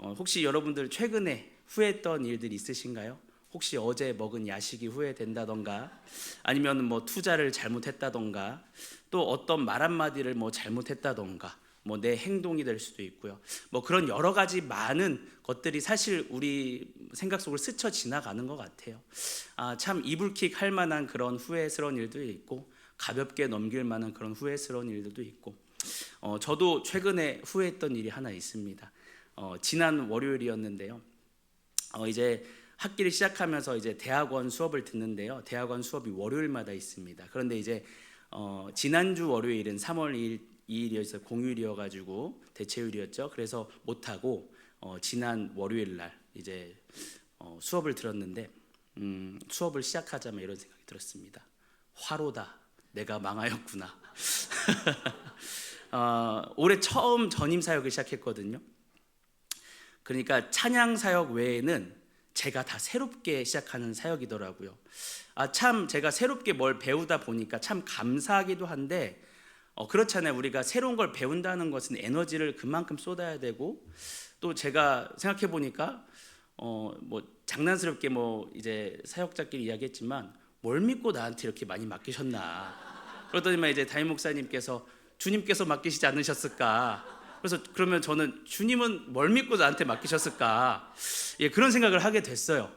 혹시 여러분들 최근에 후회했던 일들이 있으신가요? 혹시 어제 먹은 야식이 후회된다던가, 아니면 뭐 투자를 잘못했다던가, 또 어떤 말 한마디를 뭐 잘못했다던가, 뭐 내 행동이 될 수도 있고요. 뭐 그런 여러 가지 많은 것들이 사실 우리 생각 속을 스쳐 지나가는 것 같아요. 참 이불킥 할 만한 그런 후회스러운 일도 있고, 가볍게 넘길 만한 그런 후회스러운 일들도 있고, 저도 최근에 후회했던 일이 하나 있습니다. 지난 월요일이었는데요. 이제 학기를 시작하면서 이제 대학원 수업을 듣는데요. 대학원 수업이 월요일마다 있습니다. 그런데 이제 지난주 월요일은 3월 2일이어서 공휴일이어가지고 대체휴일이었죠. 그래서 못하고 지난 월요일 날 이제 수업을 들었는데 수업을 시작하자마자 이런 생각이 들었습니다. 화로다. 내가 망하였구나. 올해 처음 전임 사역을 시작했거든요. 그러니까 찬양 사역 외에는 제가 다 새롭게 시작하는 사역이더라고요. 참 제가 새롭게 뭘 배우다 보니까 참 감사하기도 한데, 그렇잖아요. 우리가 새로운 걸 배운다는 것은 에너지를 그만큼 쏟아야 되고, 또 제가 생각해 보니까 뭐 장난스럽게 뭐 이제 사역자끼리 이야기했지만, 뭘 믿고 나한테 이렇게 많이 맡기셨나. 그러더니만 이제 담임 목사님께서 주님께서 맡기시지 않으셨을까. 그래서 그러면 저는 주님은 뭘 믿고 나한테 맡기셨을까? 그런 생각을 하게 됐어요.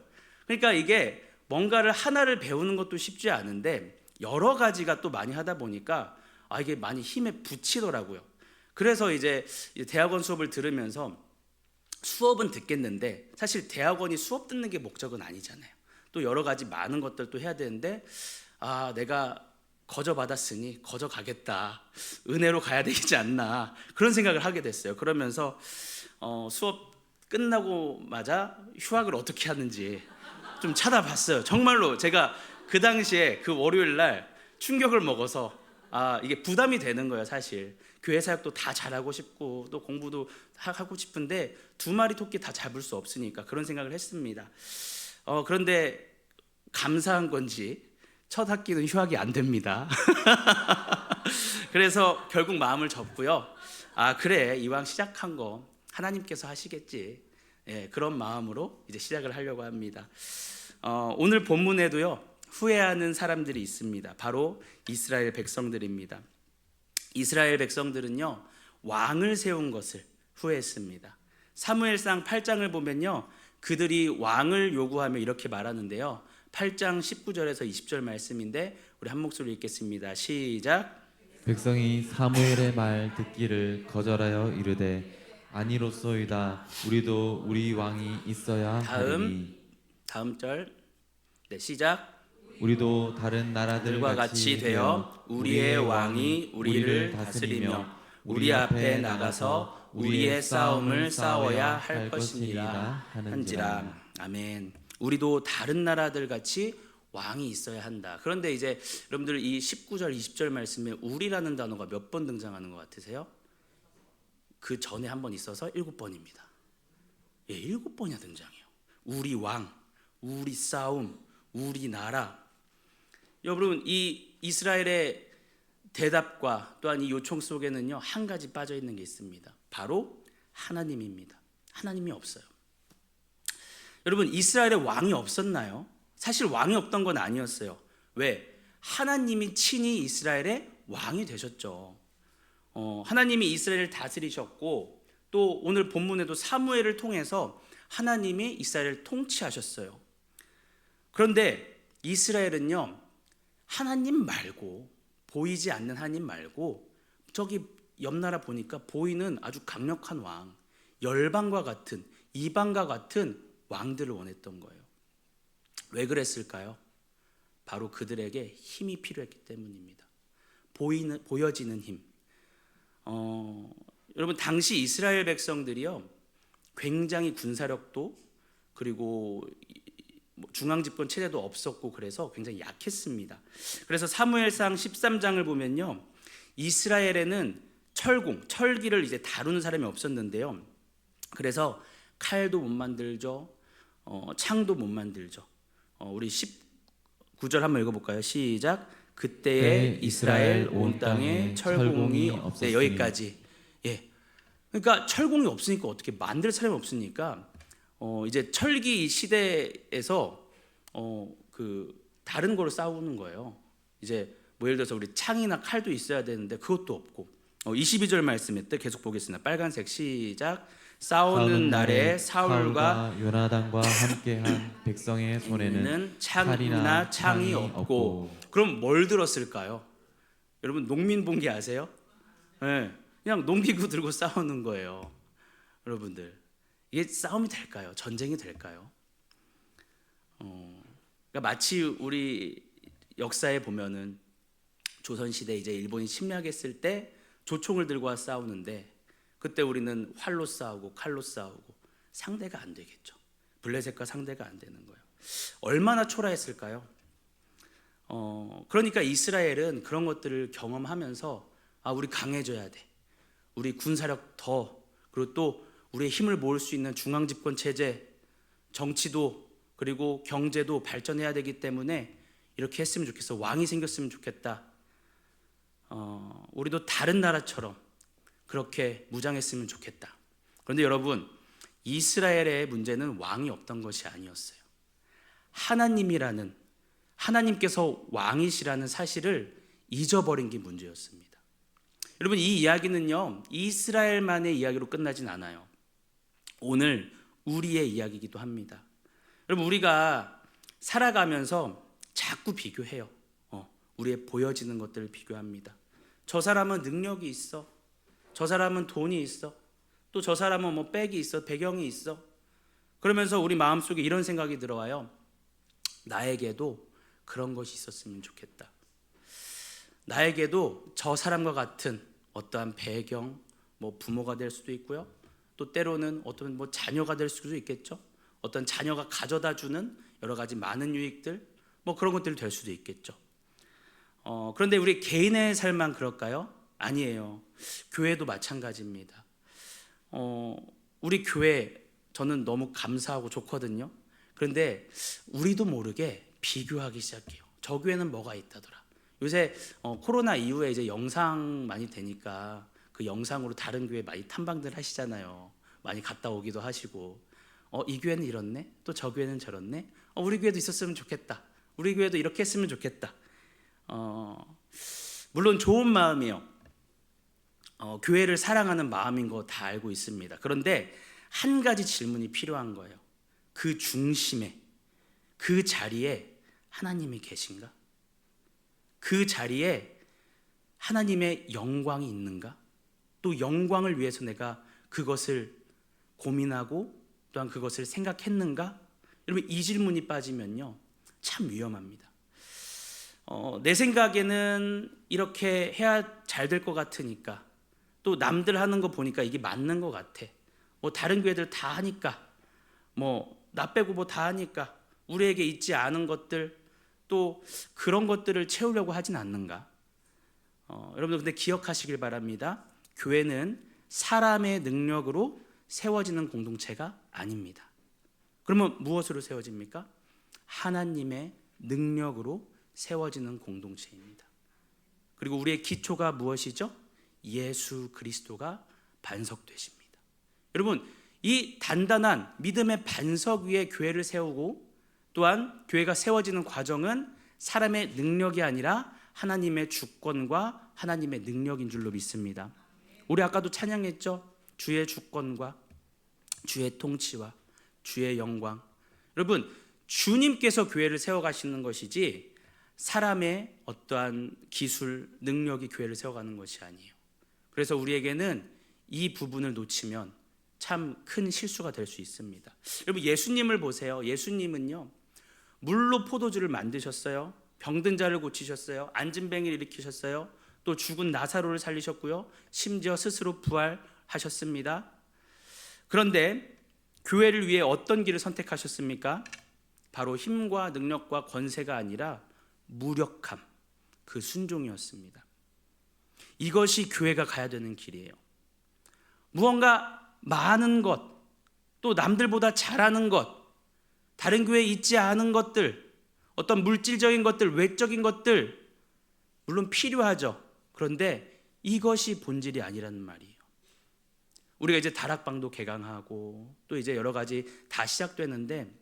그러니까 이게 뭔가를 하나를 배우는 것도 쉽지 않은데 여러 가지가 또 많이 하다 보니까 이게 많이 힘에 부치더라고요. 그래서 이제 대학원 수업을 들으면서 수업은 듣겠는데 사실 대학원이 수업 듣는 게 목적은 아니잖아요. 또 여러 가지 많은 것들도 해야 되는데 내가 거저 받았으니 거저 가겠다. 은혜로 가야 되지 않나. 그런 생각을 하게 됐어요. 그러면서 수업 끝나고마자 휴학을 어떻게 하는지 좀 찾아봤어요. 정말로 제가 그 당시에 그 월요일 날 충격을 먹어서 이게 부담이 되는 거예요. 사실 교회 사역도 다 잘하고 싶고 또 공부도 하고 싶은데 두 마리 토끼 다 잡을 수 없으니까 그런 생각을 했습니다. 그런데 감사한 건지 첫 학기는 휴학이 안 됩니다. 그래서 결국 마음을 접고요. 그래, 이왕 시작한 거 하나님께서 하시겠지. 그런 마음으로 이제 시작을 하려고 합니다. 오늘 본문에도요, 후회하는 사람들이 있습니다. 바로 이스라엘 백성들입니다. 이스라엘 백성들은요, 왕을 세운 것을 후회했습니다. 사무엘상 8장을 보면요, 그들이 왕을 요구하며 이렇게 말하는데요. 8장 19절에서 20절 말씀인데 우리 한 목소리로 읽겠습니다. 시작. 백성이 사무엘의 말 듣기를 거절하여 이르되 아니로소이다. 우리도 우리 왕이 있어야 하리니. 다음 절. 네, 시작. 우리도 다른 나라들과 같이 되어 우리의 왕이 우리를 다스리며 우리 앞에 나가서 우리의 싸움을 싸워야 할 것이니라 하는지라. 아멘. 우리도 다른 나라들 같이 왕이 있어야 한다. 그런데 이제 여러분들 이 19절 20절 말씀에 우리라는 단어가 몇 번 등장하는 것 같으세요? 그 전에 한 번 있어서 7번입니다. 7번이나 등장해요. 우리 왕, 우리 싸움, 우리 나라. 여러분, 이 이스라엘의 대답과 또한 이 요청 속에는요, 한 가지 빠져 있는 게 있습니다. 바로 하나님입니다. 하나님이 없어요. 여러분, 이스라엘에 왕이 없었나요? 사실 왕이 없던 건 아니었어요. 왜? 하나님이 친히 이스라엘의 왕이 되셨죠. 하나님이 이스라엘을 다스리셨고, 또 오늘 본문에도 사무엘을 통해서 하나님이 이스라엘을 통치하셨어요. 그런데 이스라엘은요, 하나님 말고, 보이지 않는 하나님 말고, 저기 옆 나라 보니까 보이는 아주 강력한 왕, 열방과 같은, 이방과 같은 왕들을 원했던 거예요. 왜 그랬을까요? 바로 그들에게 힘이 필요했기 때문입니다. 보여지는 힘. 여러분, 당시 이스라엘 백성들이요, 굉장히 군사력도 그리고 중앙집권 체제도 없었고 그래서 굉장히 약했습니다. 그래서 사무엘상 13장을 보면요, 이스라엘에는 철기를 이제 다루는 사람이 없었는데요. 그래서 칼도 못 만들죠, 창도 못 만들죠. 우리 19절 한번 읽어볼까요? 시작. 그때에 이스라엘 온 땅에 철공이 없었으니. 네, 여기까지. 그러니까 철공이 없으니까 어떻게 만들 사람이 없으니까 이제 철기 시대에서 그 다른 거로 싸우는 거예요. 이제 뭐 예를 들어서 우리 창이나 칼도 있어야 되는데 그것도 없고 22절 말씀에 때 계속 보겠습니다. 빨간색 시작. 싸우는 날에 사울과 요나단과 함께한 백성의 손에는 창이나 창이 없고. 그럼 뭘 들었을까요? 여러분 농민 봉기 아세요? 네, 그냥 농기구 들고 싸우는 거예요. 여러분들 이게 싸움이 될까요? 전쟁이 될까요? 그러니까 마치 우리 역사에 보면은 조선시대 이제 일본이 침략했을 때 조총을 들고 와 싸우는데 그때 우리는 활로 싸우고 칼로 싸우고 상대가 안 되겠죠. 블레셋과 상대가 안 되는 거예요. 얼마나 초라했을까요? 그러니까 이스라엘은 그런 것들을 경험하면서 우리 강해져야 돼. 우리 군사력 더, 그리고 또 우리의 힘을 모을 수 있는 중앙집권 체제, 정치도 그리고 경제도 발전해야 되기 때문에 이렇게 했으면 좋겠어. 왕이 생겼으면 좋겠다. 우리도 다른 나라처럼 그렇게 무장했으면 좋겠다. 그런데 여러분, 이스라엘의 문제는 왕이 없던 것이 아니었어요. 하나님께서 왕이시라는 사실을 잊어버린 게 문제였습니다. 여러분, 이 이야기는요, 이스라엘만의 이야기로 끝나진 않아요. 오늘 우리의 이야기이기도 합니다. 여러분, 우리가 살아가면서 자꾸 비교해요. 우리의 보여지는 것들을 비교합니다. 저 사람은 능력이 있어. 저 사람은 돈이 있어. 또 저 사람은 뭐 백이 있어. 배경이 있어. 그러면서 우리 마음속에 이런 생각이 들어와요. 나에게도 그런 것이 있었으면 좋겠다. 나에게도 저 사람과 같은 어떠한 배경, 뭐 부모가 될 수도 있고요. 또 때로는 어떤 뭐 자녀가 될 수도 있겠죠. 어떤 자녀가 가져다 주는 여러 가지 많은 유익들, 뭐 그런 것들이 될 수도 있겠죠. 그런데 우리 개인의 삶만 그럴까요? 아니에요. 교회도 마찬가지입니다. 우리 교회 저는 너무 감사하고 좋거든요. 그런데 우리도 모르게 비교하기 시작해요. 저 교회는 뭐가 있다더라. 요새 코로나 이후에 이제 영상 많이 되니까 그 영상으로 다른 교회 많이 탐방들 하시잖아요. 많이 갔다 오기도 하시고 이 교회는 이렇네, 또 저 교회는 저렇네. 우리 교회도 있었으면 좋겠다. 우리 교회도 이렇게 했으면 좋겠다. 물론 좋은 마음이요. 교회를 사랑하는 마음인 거 다 알고 있습니다. 그런데 한 가지 질문이 필요한 거예요. 그 중심에, 그 자리에 하나님이 계신가? 그 자리에 하나님의 영광이 있는가? 또 영광을 위해서 내가 그것을 고민하고 또한 그것을 생각했는가? 여러분, 이 질문이 빠지면요 참 위험합니다. 내 생각에는 이렇게 해야 잘 될 것 같으니까, 또 남들 하는 거 보니까 이게 맞는 것 같아. 뭐 다른 교회들 다 하니까, 뭐 나 빼고 뭐 다 하니까 우리에게 있지 않은 것들, 또 그런 것들을 채우려고 하진 않는가? 여러분들 근데 기억하시길 바랍니다. 교회는 사람의 능력으로 세워지는 공동체가 아닙니다. 그러면 무엇으로 세워집니까? 하나님의 능력으로 세워지는 공동체입니다. 그리고 우리의 기초가 무엇이죠? 예수 그리스도가 반석 되십니다. 여러분, 이 단단한 믿음의 반석 위에 교회를 세우고 또한 교회가 세워지는 과정은 사람의 능력이 아니라 하나님의 주권과 하나님의 능력인 줄로 믿습니다. 우리 아까도 찬양했죠? 주의 주권과 주의 통치와 주의 영광. 여러분, 주님께서 교회를 세워가시는 것이지 사람의 어떠한 기술, 능력이 교회를 세워가는 것이 아니에요. 그래서 우리에게는 이 부분을 놓치면 참 큰 실수가 될 수 있습니다. 여러분, 예수님을 보세요. 예수님은요, 물로 포도주를 만드셨어요. 병든 자를 고치셨어요. 앉은 뱅이를 일으키셨어요. 또 죽은 나사로를 살리셨고요. 심지어 스스로 부활하셨습니다. 그런데 교회를 위해 어떤 길을 선택하셨습니까? 바로 힘과 능력과 권세가 아니라 무력함, 그 순종이었습니다. 이것이 교회가 가야 되는 길이에요. 무언가 많은 것, 또 남들보다 잘하는 것, 다른 교회에 있지 않은 것들, 어떤 물질적인 것들, 외적인 것들 물론 필요하죠. 그런데 이것이 본질이 아니라는 말이에요. 우리가 이제 다락방도 개강하고 또 이제 여러 가지 다 시작되는데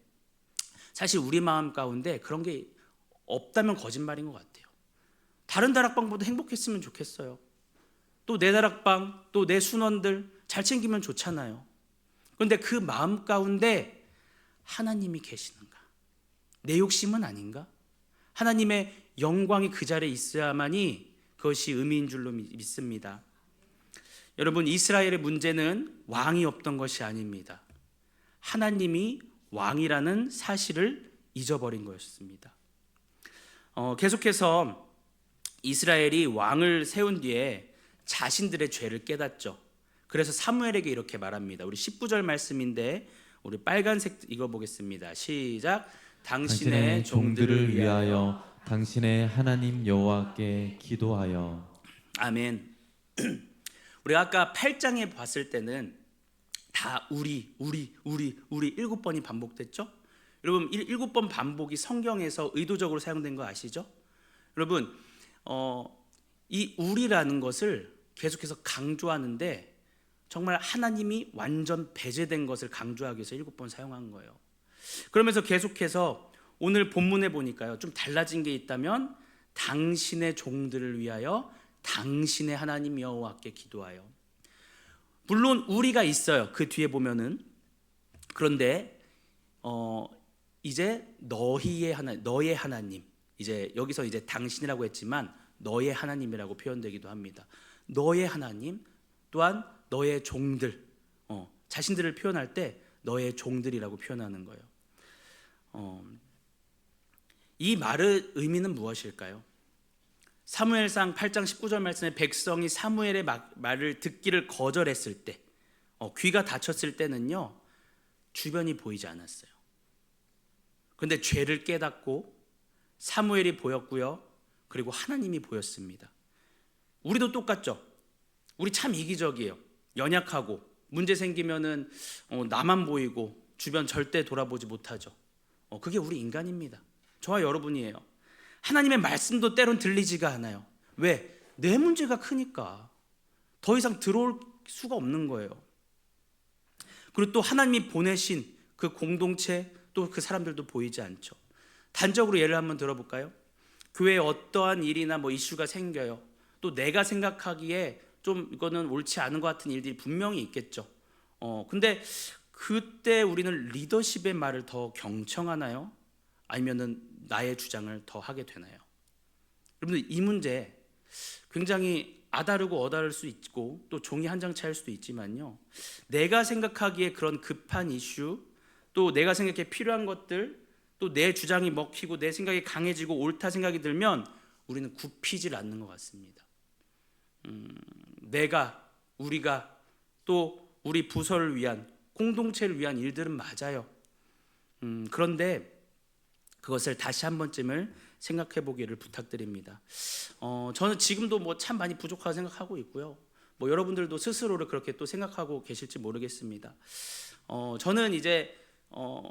사실 우리 마음 가운데 그런 게 없다면 거짓말인 것 같아요. 다른 다락방보다 행복했으면 좋겠어요. 또 내 다락방, 또 내 순원들 잘 챙기면 좋잖아요. 그런데 그 마음 가운데 하나님이 계시는가? 내 욕심은 아닌가? 하나님의 영광이 그 자리에 있어야만이 그것이 의미인 줄로 믿습니다. 여러분, 이스라엘의 문제는 왕이 없던 것이 아닙니다. 하나님이 왕이라는 사실을 잊어버린 것입니다. 계속해서 이스라엘이 왕을 세운 뒤에 자신들의 죄를 깨닫죠. 그래서 사무엘에게 이렇게 말합니다. 우리 19절 말씀인데 우리 빨간색 읽어보겠습니다. 시작. 당신의 종들을 위하여 당신의 하나님 여호와께 기도하여. 아멘. 우리가 아까 8장에 봤을 때는 다 우리 7번이 반복됐죠? 여러분 7번 반복이 성경에서 의도적으로 사용된 거 아시죠? 여러분 이 우리라는 것을 계속해서 강조하는데 정말 하나님이 완전 배제된 것을 강조하기 위해서 7번 사용한 거예요. 그러면서 계속해서 오늘 본문에 보니까요, 좀 달라진 게 있다면 당신의 종들을 위하여 당신의 하나님 여호와께 기도하여. 물론 우리가 있어요. 그 뒤에 보면은. 그런데 이제 너의 하나님, 이제 여기서 이제 당신이라고 했지만 너의 하나님이라고 표현되기도 합니다. 너의 하나님 또한 너의 종들, 자신들을 표현할 때 너의 종들이라고 표현하는 거예요. 이 말의 의미는 무엇일까요? 사무엘상 8장 19절 말씀에 백성이 사무엘의 말을 듣기를 거절했을 때, 귀가 닫혔을 때는요, 주변이 보이지 않았어요. 그런데 죄를 깨닫고 사무엘이 보였고요, 그리고 하나님이 보였습니다. 우리도 똑같죠. 우리 참 이기적이에요. 연약하고 문제 생기면은 나만 보이고 주변 절대 돌아보지 못하죠. 그게 우리 인간입니다. 저와 여러분이에요. 하나님의 말씀도 때론 들리지가 않아요. 왜? 내 문제가 크니까 더 이상 들어올 수가 없는 거예요. 그리고 또 하나님이 보내신 그 공동체, 또 그 사람들도 보이지 않죠. 단적으로 예를 한번 들어볼까요? 교회에 어떠한 일이나 뭐 이슈가 생겨요. 또 내가 생각하기에 좀 이거는 옳지 않은 것 같은 일들이 분명히 있겠죠. 근데 그때 우리는 리더십의 말을 더 경청하나요? 아니면은 나의 주장을 더 하게 되나요? 여러분들 이 문제 굉장히 아다르고 어다를 수 있고 또 종이 한 장 차일 수도 있지만요, 내가 생각하기에 그런 급한 이슈, 또 내가 생각해 필요한 것들, 또 내 주장이 먹히고 내 생각이 강해지고 옳다 생각이 들면 우리는 굽히질 않는 것 같습니다. 우리가 또 우리 부서를 위한, 공동체를 위한 일들은 맞아요. 그런데 그것을 다시 한 번쯤을 생각해 보기를 부탁드립니다. 저는 지금도 뭐 참 많이 부족하다고 생각하고 있고요. 뭐 여러분들도 스스로를 그렇게 또 생각하고 계실지 모르겠습니다. 저는 이제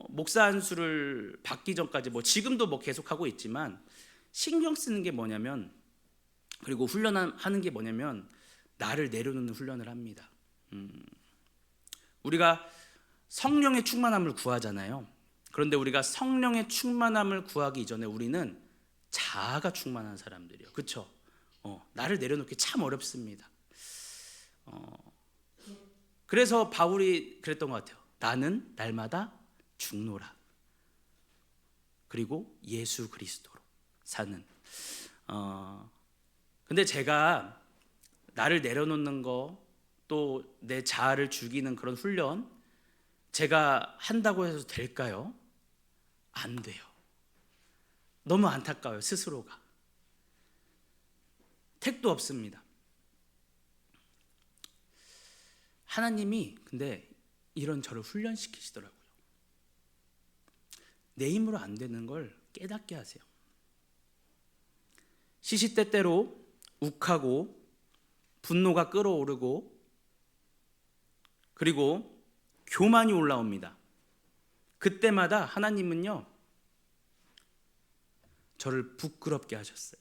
목사 안수를 받기 전까지 뭐 지금도 뭐 계속하고 있지만 신경 쓰는 게 뭐냐면, 그리고 훈련하는 게 뭐냐면 나를 내려놓는 훈련을 합니다. 우리가 성령의 충만함을 구하잖아요. 그런데 우리가 성령의 충만함을 구하기 이전에 우리는 자아가 충만한 사람들이에요. 그렇죠? 나를 내려놓기 참 어렵습니다. 그래서 바울이 그랬던 것 같아요. 나는 날마다 죽노라. 그리고 예수 그리스도로 사는. 근데 제가 나를 내려놓는 거, 또 내 자아를 죽이는 그런 훈련 제가 한다고 해서 될까요? 안 돼요. 너무 안타까워요. 스스로가 택도 없습니다. 하나님이 근데 이런 저를 훈련시키시더라고요. 내 힘으로 안 되는 걸 깨닫게 하세요. 시시때때로 욱하고 분노가 끓어오르고 그리고 교만이 올라옵니다. 그때마다 하나님은요, 저를 부끄럽게 하셨어요.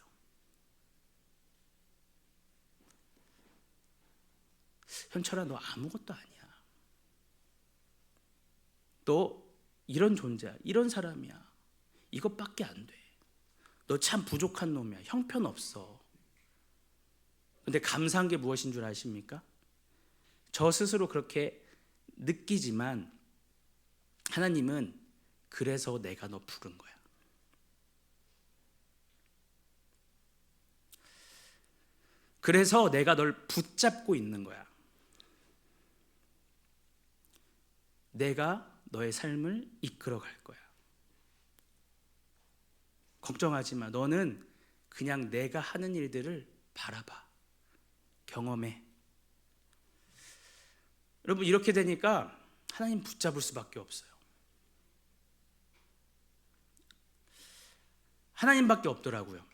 현철아, 너 아무것도 아니야. 너 이런 존재야, 이런 사람이야, 이것밖에 안 돼, 너 참 부족한 놈이야, 형편없어. 근데 감사한 게 무엇인 줄 아십니까? 저 스스로 그렇게 느끼지만 하나님은 그래서 내가 너 부른 거야. 그래서 내가 널 붙잡고 있는 거야. 내가 너의 삶을 이끌어 갈 거야. 걱정하지 마. 너는 그냥 내가 하는 일들을 바라봐. 경험해. 여러분, 이렇게 되니까 하나님 붙잡을 수밖에 없어요. 하나님밖에 없더라고요.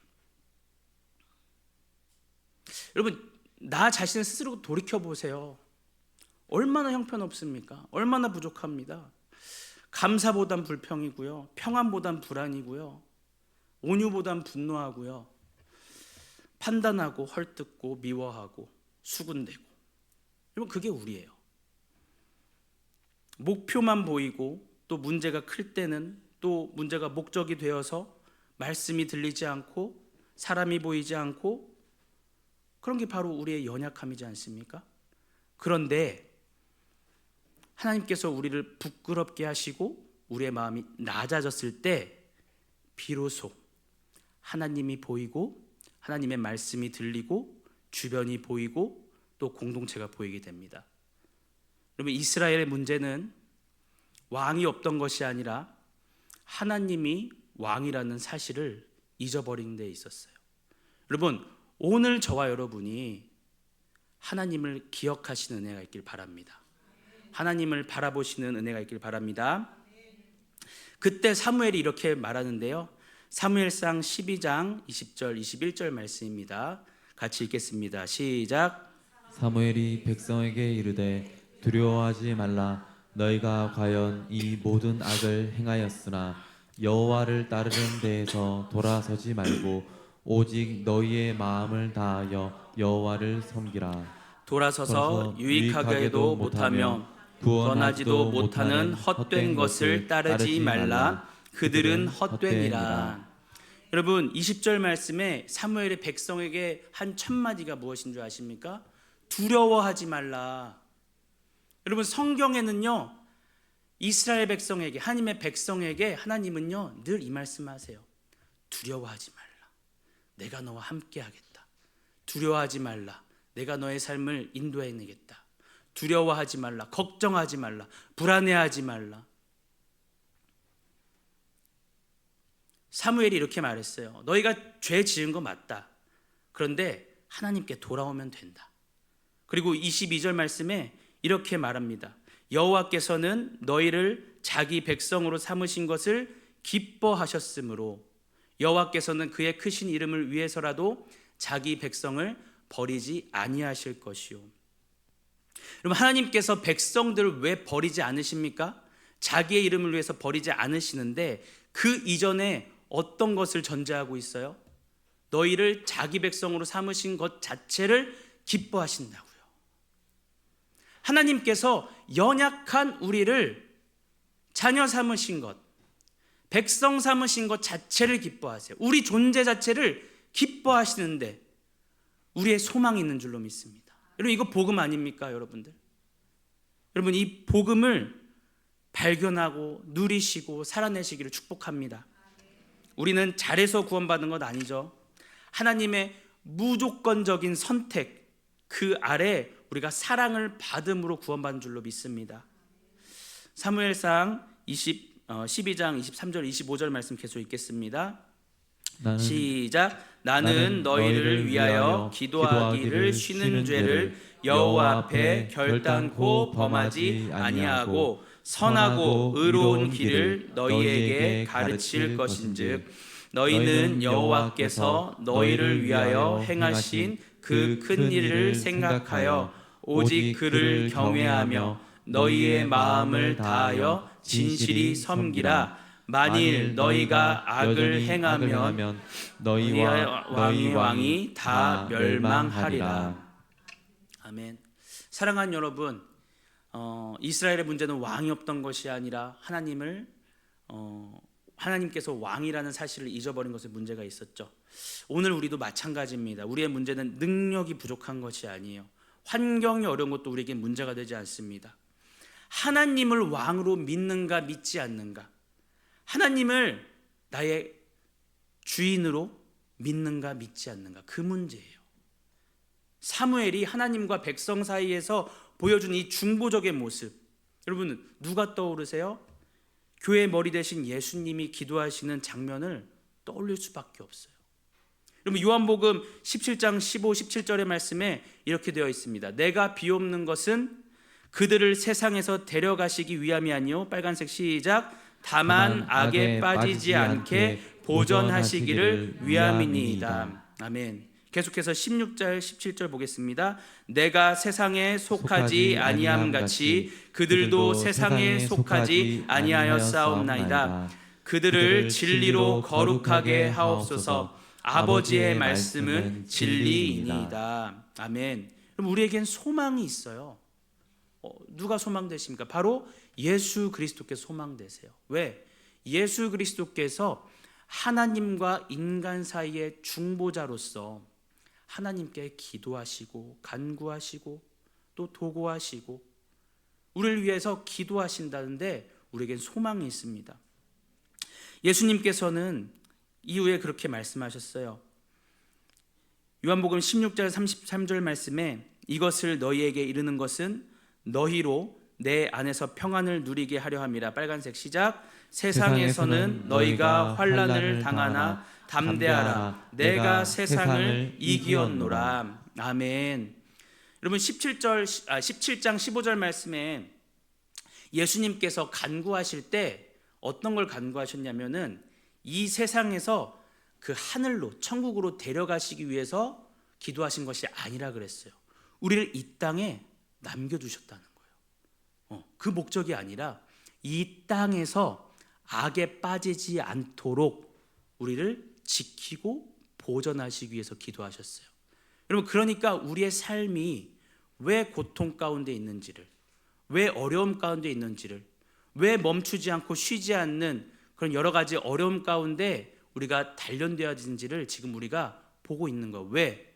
여러분, 나 자신을 스스로 돌이켜보세요. 얼마나 형편없습니까? 얼마나 부족합니다. 감사보단 불평이고요, 평안보단 불안이고요, 온유보단 분노하고요, 판단하고 헐뜯고 미워하고 수군대고. 여러분, 그게 우리예요. 목표만 보이고 또 문제가 클 때는 또 문제가 목적이 되어서 말씀이 들리지 않고 사람이 보이지 않고, 그런 게 바로 우리의 연약함이지 않습니까? 그런데 하나님께서 우리를 부끄럽게 하시고 우리의 마음이 낮아졌을 때 비로소 하나님이 보이고 하나님의 말씀이 들리고 주변이 보이고 또 공동체가 보이게 됩니다. 여러분, 이스라엘의 문제는 왕이 없던 것이 아니라 하나님이 왕이라는 사실을 잊어버린 데 있었어요. 여러분, 오늘 저와 여러분이 하나님을 기억하시는 은혜가 있길 바랍니다. 하나님을 바라보시는 은혜가 있길 바랍니다. 그때 사무엘이 이렇게 말하는데요, 사무엘상 12장 20절 21절 말씀입니다. 같이 읽겠습니다. 시작. 사무엘이 백성에게 이르되 두려워하지 말라. 너희가 과연 이 모든 악을 행하였으나 여호와를 따르는 데에서 돌아서지 말고 오직 너희의 마음을 다하여 여호와를 섬기라. 돌아서서 유익하게도 못하며 구원하지도 못하는 헛된 것을 따르지 말라. 그들은 헛되니라. 여러분, 20절 말씀에 사무엘이 백성에게 한 첫 마디가 무엇인 줄 아십니까? 두려워하지 말라. 여러분, 성경에는요, 이스라엘 백성에게, 하나님의 백성에게 하나님은요 늘 이 말씀하세요. 두려워하지 말라. 내가 너와 함께 하겠다. 두려워하지 말라. 내가 너의 삶을 인도해내겠다. 두려워하지 말라. 걱정하지 말라. 불안해하지 말라. 사무엘이 이렇게 말했어요. 너희가 죄 지은 거 맞다. 그런데 하나님께 돌아오면 된다. 그리고 22절 말씀에 이렇게 말합니다. 여호와께서는 너희를 자기 백성으로 삼으신 것을 기뻐하셨으므로 여호와께서는 그의 크신 이름을 위해서라도 자기 백성을 버리지 아니하실 것이요. 여러분, 하나님께서 백성들을 왜 버리지 않으십니까? 자기의 이름을 위해서 버리지 않으시는데 그 이전에 어떤 것을 전제하고 있어요? 너희를 자기 백성으로 삼으신 것 자체를 기뻐하신다고요. 하나님께서 연약한 우리를 자녀 삼으신 것, 백성 삼으신 것 자체를 기뻐하세요. 우리 존재 자체를 기뻐하시는데 우리의 소망이 있는 줄로 믿습니다. 여러분, 이거 복음 아닙니까, 여러분들? 여러분, 이 복음을 발견하고 누리시고 살아내시기를 축복합니다. 우리는 잘해서 구원받은 것 아니죠. 하나님의 무조건적인 선택, 그 아래 우리가 사랑을 받음으로 구원받은 줄로 믿습니다. 사무엘상 12장 23절 25절 말씀 계속 읽겠습니다. 시작. 나는 너희를 위하여 기도하기를 쉬는 죄를 여호와 앞에 결단코 범하지 아니하고 선하고 의로운 길을 너희에게 가르칠 것인즉 너희는 여호와께서 너희를 위하여 행하신 그 큰 일을 생각하여 오직 그를 경외하며 너희의 마음을 다하여 진실이 섬기라. 만일 너희가 악을 행하면 너희와 너희 왕이 다 멸망하리라. 아멘. 사랑하는 여러분, 이스라엘의 문제는 왕이 없던 것이 아니라 하나님께서 왕이라는 사실을 잊어버린 것에 문제가 있었죠. 오늘 우리도 마찬가지입니다. 우리의 문제는 능력이 부족한 것이 아니에요. 환경이 어려운 것도 우리에게 문제가 되지 않습니다. 하나님을 왕으로 믿는가 믿지 않는가, 하나님을 나의 주인으로 믿는가 믿지 않는가, 그 문제예요. 사무엘이 하나님과 백성 사이에서 보여준 이 중보적의 모습, 여러분 누가 떠오르세요? 교회 머리 대신 예수님이 기도하시는 장면을 떠올릴 수밖에 없어요. 여러분 요한복음 17장 15, 17절의 말씀에 이렇게 되어 있습니다. 내가 비옵는 것은 그들을 세상에서 데려가시기 위함이 아니요, 빨간색 시작, 다만 악에 빠지지 않게 보전하시기를 위함이니이다. 아멘. 계속해서 16절 17절 보겠습니다. 내가 세상에 속하지 아니함 같이 그들도 세상에 속하지 아니하였사옵나이다. 그들을 진리로 거룩하게 하옵소서. 아버지의 말씀은 진리이니이다. 아멘. 그럼 우리에겐 소망이 있어요. 누가 소망되십니까? 바로 예수 그리스도께서 소망되세요. 왜? 예수 그리스도께서 하나님과 인간 사이의 중보자로서 하나님께 기도하시고 간구하시고 또 도구하시고 우리를 위해서 기도하신다는데 우리에겐 소망이 있습니다. 예수님께서는 이후에 그렇게 말씀하셨어요. 요한복음 16절 33절 말씀에 이것을 너희에게 이르는 것은 너희로 내 안에서 평안을 누리게 하려 함이라. 빨간색 시작. 세상에서는 너희가 환난을 당하나 담대하라. 내가 세상을 이기었노라. 아멘. 여러분 17장 15절 말씀에 예수님께서 간구하실 때 어떤 걸 간구하셨냐면은 이 세상에서 그 하늘로 천국으로 데려가시기 위해서 기도하신 것이 아니라 그랬어요. 우리를 이 땅에 남겨두셨다는 거예요. 그 목적이 아니라 이 땅에서 악에 빠지지 않도록 우리를 지키고 보전하시기 위해서 기도하셨어요. 여러분 그러니까 우리의 삶이 왜 고통 가운데 있는지를, 왜 어려움 가운데 있는지를, 왜 멈추지 않고 쉬지 않는 그런 여러 가지 어려움 가운데 우리가 단련되어진지를 지금 우리가 보고 있는 거예요. 왜?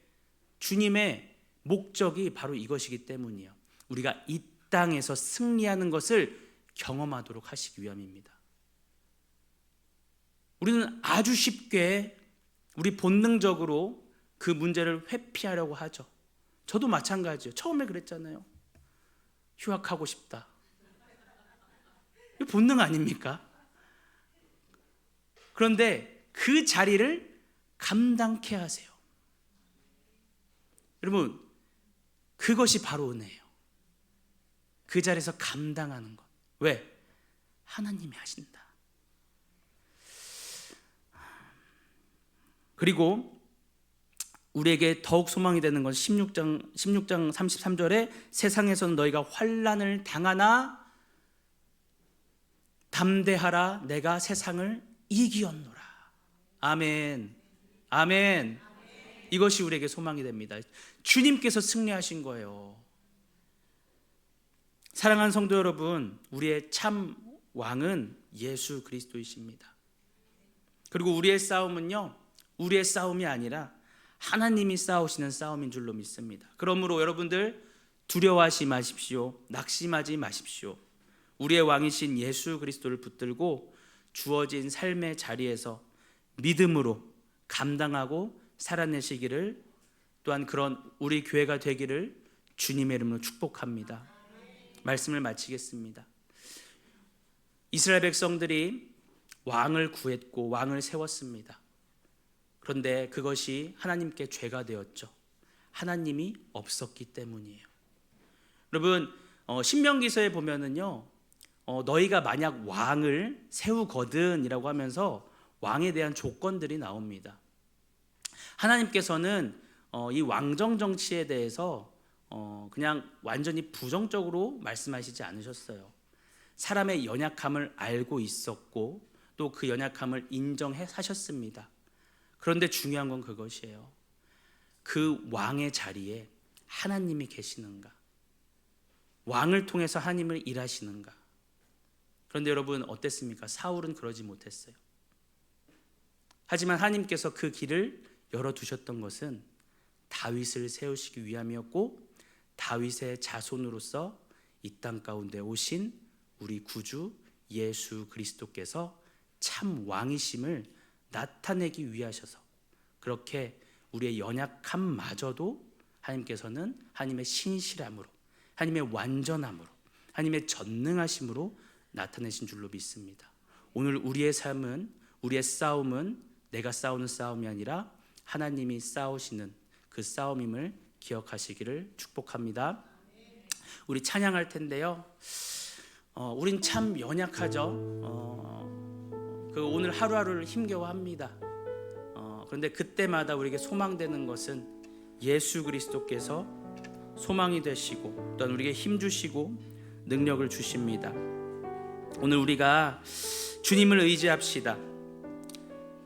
주님의 목적이 바로 이것이기 때문이에요. 우리가 이 땅에서 승리하는 것을 경험하도록 하시기 위함입니다. 우리는 아주 쉽게 우리 본능적으로 그 문제를 회피하려고 하죠. 저도 마찬가지예요. 처음에 그랬잖아요. 휴학하고 싶다. 이거 본능 아닙니까? 그런데 그 자리를 감당케 하세요. 여러분 그것이 바로 은혜예요. 그 자리에서 감당하는 것. 왜? 하나님이 하신다. 그리고 우리에게 더욱 소망이 되는 건 16장 33절에 세상에서는 너희가 환난을 당하나 담대하라. 내가 세상을 이기었노라. 아멘. 아멘. 이것이 우리에게 소망이 됩니다. 주님께서 승리하신 거예요. 사랑하는 성도 여러분, 우리의 참 왕은 예수 그리스도이십니다. 그리고 우리의 싸움은요, 우리의 싸움이 아니라 하나님이 싸우시는 싸움인 줄로 믿습니다. 그러므로 여러분들 두려워하지 마십시오. 낙심하지 마십시오. 우리의 왕이신 예수 그리스도를 붙들고 주어진 삶의 자리에서 믿음으로 감당하고 살아내시기를, 또한 그런 우리 교회가 되기를 주님의 이름으로 축복합니다. 말씀을 마치겠습니다. 이스라엘 백성들이 왕을 구했고 왕을 세웠습니다. 그런데 그것이 하나님께 죄가 되었죠. 하나님이 없었기 때문이에요. 여러분 신명기서에 보면은요, 너희가 만약 왕을 세우거든이라고 하면서 왕에 대한 조건들이 나옵니다. 하나님께서는 이 왕정 정치에 대해서 그냥 완전히 부정적으로 말씀하시지 않으셨어요. 사람의 연약함을 알고 있었고 또 그 연약함을 인정해 하셨습니다. 그런데 중요한 건 그것이에요. 그 왕의 자리에 하나님이 계시는가? 왕을 통해서 하나님을 일하시는가? 그런데 여러분 어땠습니까? 사울은 그러지 못했어요. 하지만 하나님께서 그 길을 열어두셨던 것은 다윗을 세우시기 위함이었고, 다윗의 자손으로서 이 땅 가운데 오신 우리 구주 예수 그리스도께서 참 왕이심을 나타내기 위하셔서, 그렇게 우리의 연약함마저도 하나님께서는 하나님의 신실함으로, 하나님의 완전함으로, 하나님의 전능하심으로 나타내신 줄로 믿습니다. 오늘 우리의 삶은, 우리의 싸움은 내가 싸우는 싸움이 아니라 하나님이 싸우시는 그 싸움임을 기억하시기를 축복합니다. 우리 찬양할 텐데요. 우린 참 연약하죠. 오늘 하루하루를 힘겨워합니다. 그런데 그때마다 우리에게 소망되는 것은 예수 그리스도께서 소망이 되시고 또한 우리에게 힘 주시고 능력을 주십니다. 오늘 우리가 주님을 의지합시다.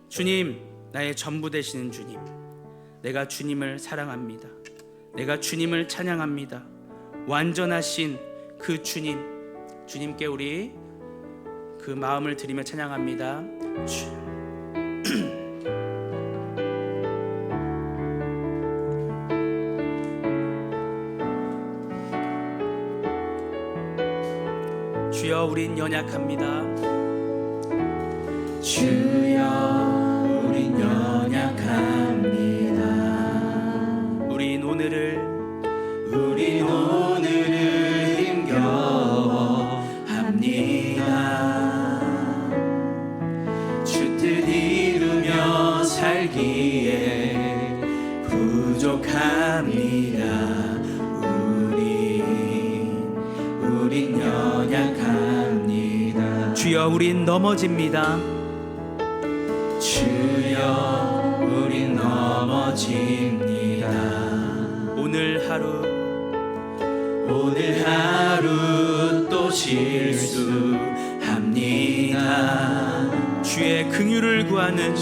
주님, 나의 전부 되시는 주님, 내가 주님을 사랑합니다. 내가 주님을 찬양합니다. 완전하신 그 주님께 우리 그 마음을 드리며 찬양합니다. 주여, 우린 연약합니다. 주여, 우린 연약합니다. 우린 오늘을 힘겨워합니다. 주 뜻 이루며 살기에 부족합니다. 우린 연약합니다. 주여, 우린 넘어집니다. 주여, 우린 넘어집니다. 오늘 하루 또 실수합니다. 주의 긍휼을 구하는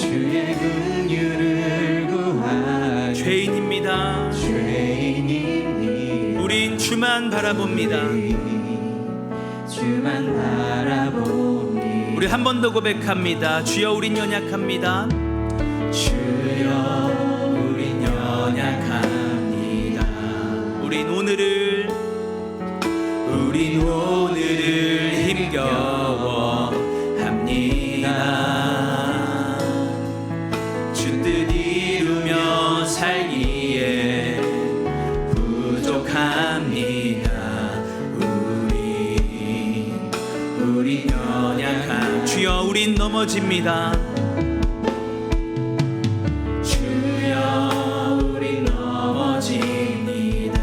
죄인입니다. 우린 주만 바라봅니다. 우리 한 번 더 고백합니다. 주여, 우린 연약합니다. 주여, 우린 연약합니다. 우린 오늘을 힘겨워합니다. 주 뜻 이루며 살기에 부족합니다. 우린 연약합니다. 주여, 우린 넘어집니다. 주여, 우린 넘어집니다.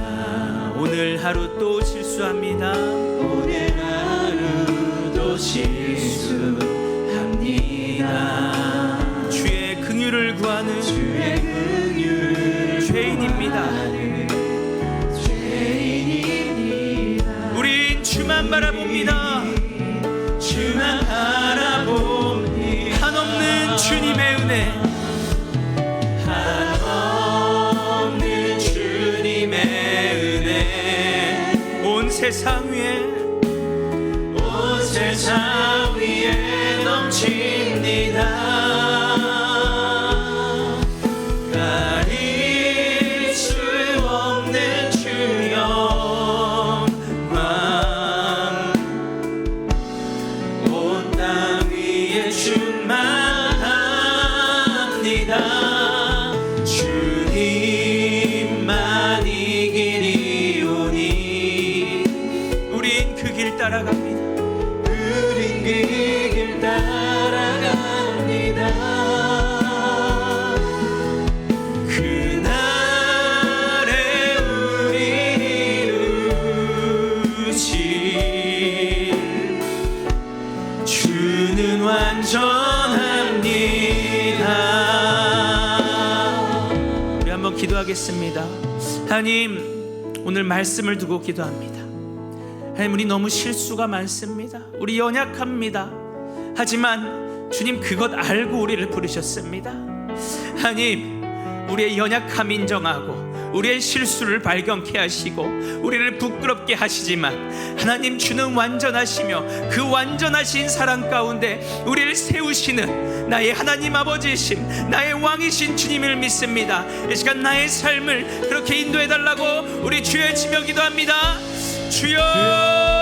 오늘 하루 또 실수합니다. 오늘 하루도 실수합니다. 주의 긍휼을 구하는 죄인입니다. 우린 주만 바라봅니다. 주만 바라봅니다. 한없는 주님의 은혜, 한없는 주님의 은혜, 온 세상 위에 넘칩니다. 가릴 수 없는 주 영광, 온 땅 위에 충만합니다. 주님만 이 길이오니 우린 그 길 따라갑니다. 우린 그 길 따라갑니다. 그날에 우리 이루신 주는 완전합니다. 우리 한번 기도하겠습니다. 하나님, 오늘 말씀을 두고 기도합니다. 하나님, 우리 너무 실수가 많습니다. 우리 연약합니다. 하지만 주님, 그것 알고 우리를 부르셨습니다. 하나님, 우리의 연약함 인정하고 우리의 실수를 발견케 하시고 우리를 부끄럽게 하시지만 하나님, 주는 완전하시며 그 완전하신 사랑 가운데 우리를 세우시는 나의 하나님 아버지이심, 나의 왕이신 주님을 믿습니다. 이 시간 나의 삶을 그렇게 인도해 달라고 우리 주의 지명 기도합니다. 주여